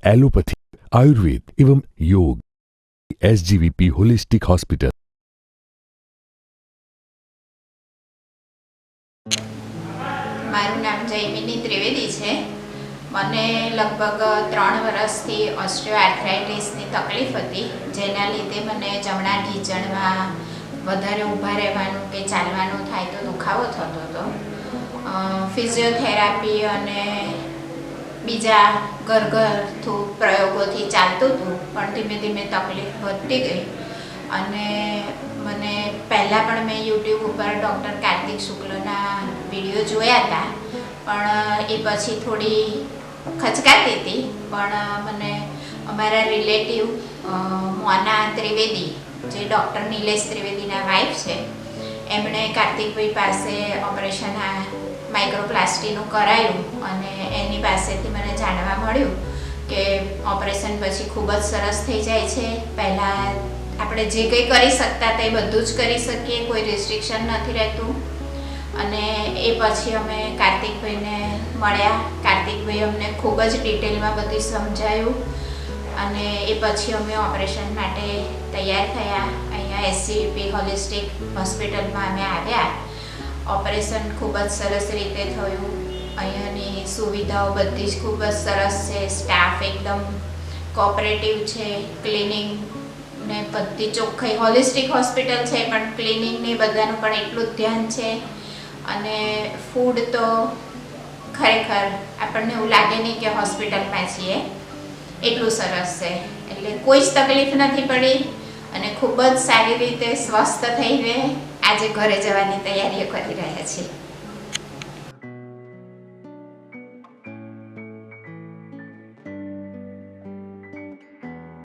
Allopathy, Ayurveda एवं योग। SGVP holistic hospital. મારું નામ જૈમિની ત્રિવેદી છે। મને લગભગ 3 વર્ષથી ઓસ્ટિયોઆર્થ્રાઇટિસની તકલીફ હતી, જેના લીધે મને જમણા ઢીંચણમાં વધારે ઊભા રહેવાનું કે ચાલવાનું થાય તો દુખાવો થતો હતો। ફિઝિયોથેરાપી અને બીજા ઘરગથ્થુ પ્રયોગોથી ચાલતું હતું, પણ ધીમે ધીમે તકલીફ વધતી ગઈ અને મને પહેલાં પણ મેં યુટ્યુબ ઉપર ડૉક્ટર કાર્તિક શુક્લના વિડીયો જોયા હતા, પણ એ પછી થોડી ખચકાતી હતી। પણ મને અમારા રિલેટિવ મોના ત્રિવેદી, જે ડૉક્ટર નિલેશ ત્રિવેદીના વાઇફ છે, એમણે કાર્તિકભાઈ પાસે ઓપરેશન માઇક્રોપ્લાસ્ટીનું કરાયું અને એની પાસેથી મને જાણવા મળ્યું કે ઓપરેશન પછી ખૂબ જ સરસ થઈ જાય છે। પહેલાં આપણે જે કંઈ કરી શકતા હતા એ બધું જ કરી શકીએ, કોઈ રિસ્ટ્રિક્શન નથી રહેતું। અને એ પછી અમે કાર્તિકભાઈને મળ્યા। કાર્તિકભાઈ અમને ખૂબ જ ડિટેલમાં બધું સમજાયું અને એ પછી અમે ઓપરેશન માટે તૈયાર થયા। અહીંયા SGVP હોલિસ્ટિક હોસ્પિટલમાં અમે આવ્યા। ઓપરેશન ખૂબ જ સરસ રીતે થયું। અહીંયાની સુવિધાઓ બધી જ ખૂબ જ સરસ છે। સ્ટાફ એકદમ કોઓપરેટિવ છે। ક્લિનિંગ ને બધી ચોખ્ખાઈ, હોલિસ્ટિક હોસ્પિટલ છે પણ ક્લિનિંગ ને બધાનું પણ એટલું જ ધ્યાન છે। અને ફૂડ તો ખરેખર આપણને એવું લાગે નહીં કે હોસ્પિટલમાં છીએ, એટલું સરસ છે। એટલે કોઈ જ તકલીફ નથી પડી અને ખૂબ જ સારી રીતે સ્વસ્થ થઈને આજે ઘરે જવાની તૈયારીઓ કરી રહ્યા છીએ।